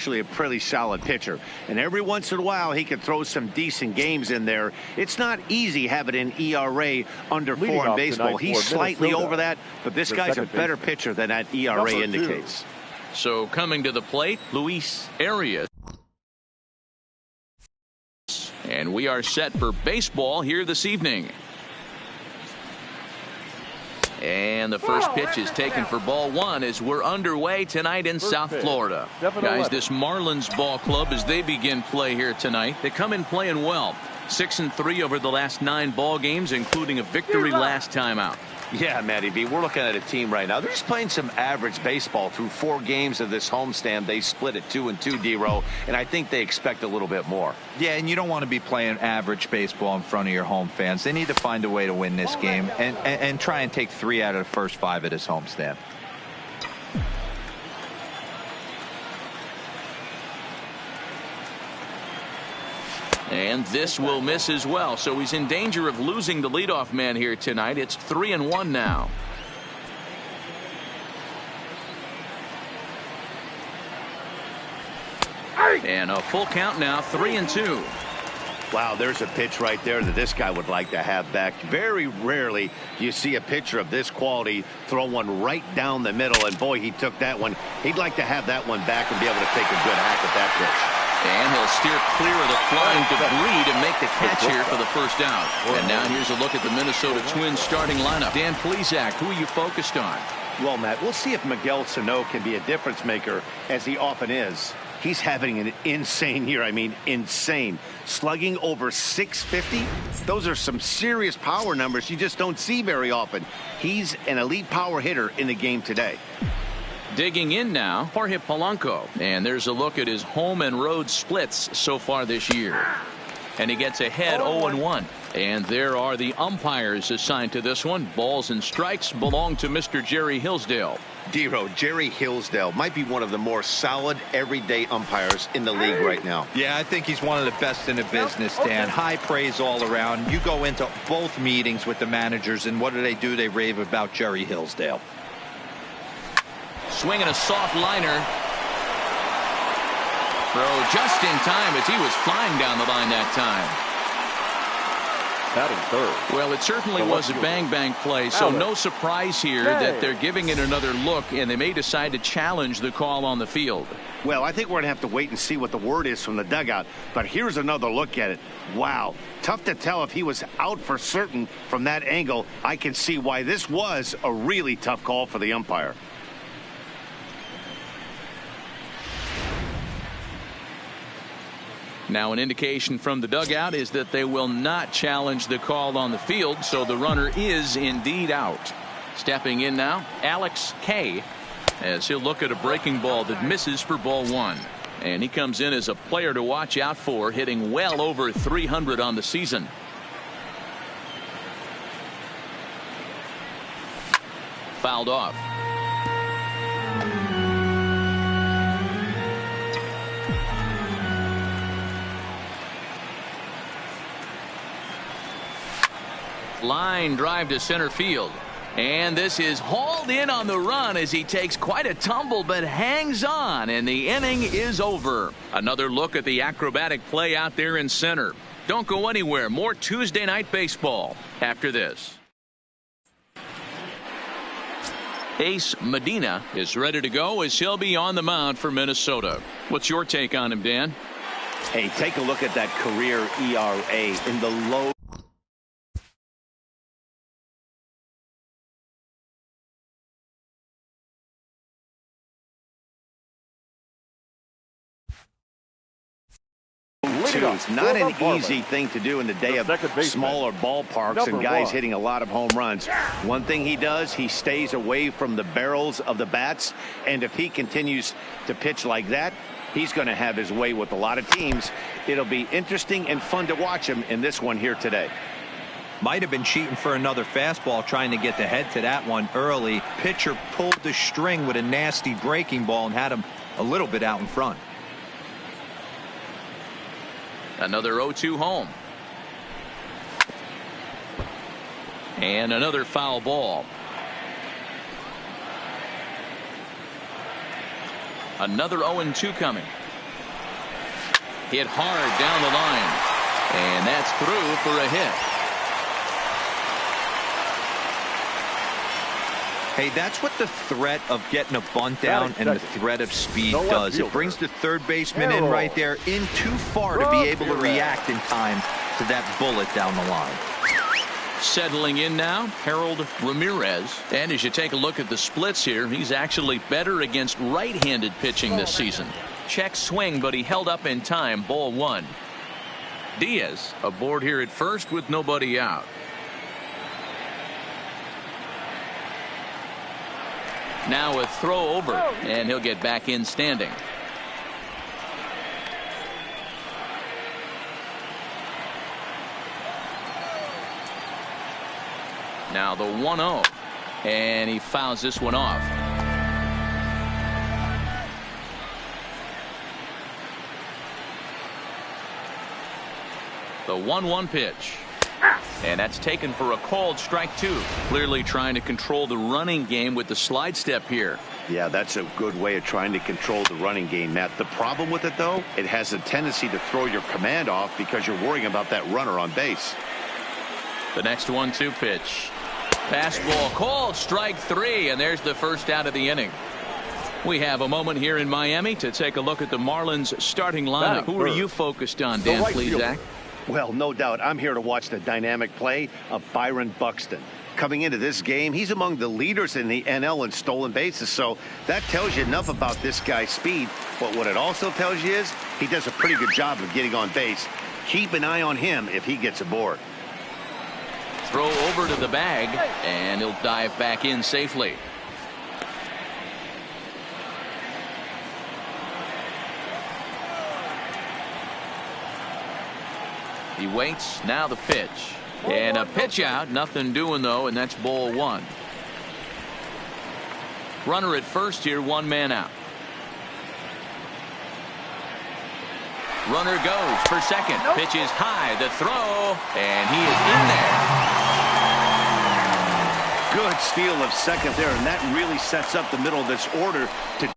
Actually a pretty solid pitcher, and every once in a while he can throw some decent games in there. It's not easy having an ERA under 4 in baseball. He's slightly over that, but this guy's a better pitcher than that ERA indicates. So coming to the plate, Luis Arias. And we are set for baseball here this evening. And the first pitch is taken for ball 1 as we're underway tonight in South Florida. Guys, this Marlins ball club, as they begin play here tonight, they come in playing well. 6-3 over the last 9 ball games, including a victory last time out. Yeah, Matty B, we're looking at a team right now. They're just playing some average baseball through 4 games of this homestand. They split at 2-2, D-Row, and I think they expect a little bit more. Yeah, and you don't want to be playing average baseball in front of your home fans. They need to find a way to win this game and try and take 3 out of the first 5 of this homestand. And this will miss as well, so he's in danger of losing the leadoff man here tonight. It's 3-1 now. And a full count now, 3-2. Wow, there's a pitch right there that this guy would like to have back. Very rarely do you see a pitcher of this quality throw one right down the middle, and boy, he took that one. He'd like to have that one back and be able to take a good hack at that pitch. And he'll steer clear of the flying debris to make the catch here for the first down. And now here's a look at the Minnesota Twins starting lineup. Dan Plesac, who are you focused on? Well, Matt, we'll see if Miguel Sano can be a difference maker, as he often is. He's having an insane year. I mean, insane. Slugging over 650. Those are some serious power numbers you just don't see very often. He's an elite power hitter in the game today. Digging in now, Jorge Polanco. And there's a look at his home and road splits so far this year. And he gets ahead 0-1. And there are the umpires assigned to this one. Balls and strikes belong to Mr. Jerry Hillsdale. D-Row, Jerry Hillsdale might be one of the more solid everyday umpires in the league right now. Yeah, I think he's one of the best in the business, Dan. High praise all around. You go into both meetings with the managers, and what do? They rave about Jerry Hillsdale. Swinging a soft liner. Throw just in time as he was flying down the line that time. Well, it certainly was a bang-bang play, so no surprise here that they're giving it another look, and they may decide to challenge the call on the field. Well, I think we're going to have to wait and see what the word is from the dugout, but here's another look at it. Wow, tough to tell if he was out for certain from that angle. I can see why this was a really tough call for the umpire. Now, an indication from the dugout is that they will not challenge the call on the field, so the runner is indeed out. Stepping in now, Alex Kay, as he'll look at a breaking ball that misses for ball 1. And he comes in as a player to watch out for, hitting well over 300 on the season. Fouled off. Line drive to center field. And this is hauled in on the run as he takes quite a tumble but hangs on, and the inning is over. Another look at the acrobatic play out there in center. Don't go anywhere. More Tuesday night baseball after this. Ace Medina is ready to go as he'll be on the mound for Minnesota. What's your take on him, Dan? Hey, take a look at that career ERA in the low. Not an easy thing to do in the day of smaller ballparks and guys hitting a lot of home runs. One thing he does, he stays away from the barrels of the bats, and if he continues to pitch like that, he's going to have his way with a lot of teams. It'll be interesting and fun to watch him in this one here today. Might have been cheating for another fastball, trying to get the head to that one early. Pitcher pulled the string with a nasty breaking ball and had him a little bit out in front. Another 0-2 home. And another foul ball. Another 0-2 coming. Hit hard down the line. And that's through for a hit. Hey, that's what the threat of getting a bunt down and the threat of speed does. It brings the third baseman in right there in too far to be able to react in time to that bullet down the line. Settling in now, Harold Ramirez. And as you take a look at the splits here, he's actually better against right-handed pitching this season. Check swing, but he held up in time. Ball one. Diaz aboard here at first with nobody out. Now a throw over, and he'll get back in standing. Now the 1-0, and he fouls this one off. The 1-1 pitch. And that's taken for a called strike two. Clearly trying to control the running game with the slide step here. Yeah, that's a good way of trying to control the running game, Matt. The problem with it, though, it has a tendency to throw your command off because you're worrying about that runner on base. The next 1-2 pitch. Fastball called strike three, and there's the first out of the inning. We have a moment here in Miami to take a look at the Marlins starting lineup. Who are you focused on, Dan Plesac? Well, no doubt I'm here to watch the dynamic play of Byron Buxton. Coming into this game, he's among the leaders in the NL in stolen bases, so that tells you enough about this guy's speed. But what it also tells you is he does a pretty good job of getting on base. Keep an eye on him if he gets aboard. Throw over to the bag, and he'll dive back in safely. He waits. Now the pitch. And a pitch out. Nothing doing, though, and that's ball one. Runner at first here, one man out. Runner goes for second. Pitch is high. The throw. And he is in there. Good steal of second there, and that really sets up the middle of this order to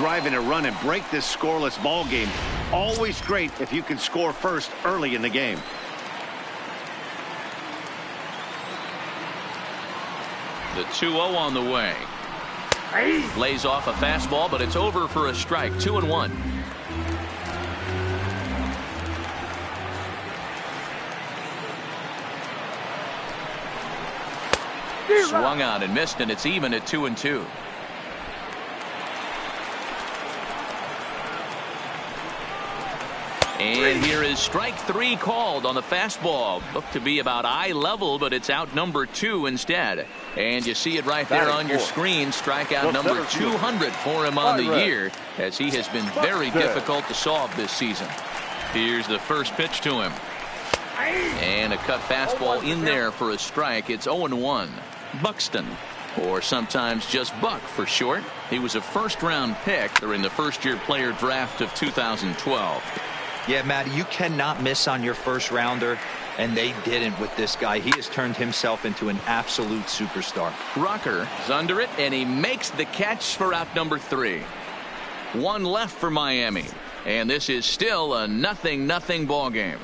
drive in a run and break this scoreless ball game. Always great if you can score first early in the game. The 2-0 on the way. Lays off a fastball, but it's over for a strike. 2-1. Swung out and missed, and it's even at 2-2. And here is strike 3 called on the fastball. Looked to be about eye level, but it's out number 2 instead. And you see it right there on your screen. Strikeout number 200 for him on the year, as he has been very difficult to solve this season. Here's the first pitch to him. And a cut fastball in there for a strike. It's 0-1. Buxton, or sometimes just Buck for short. He was a first-round pick during the first-year player draft of 2012. Yeah, Matty, you cannot miss on your first rounder, and they didn't with this guy. He has turned himself into an absolute superstar. Rocker is under it, and he makes the catch for out number 3. 1 left for Miami, and this is still a 0-0 ball game.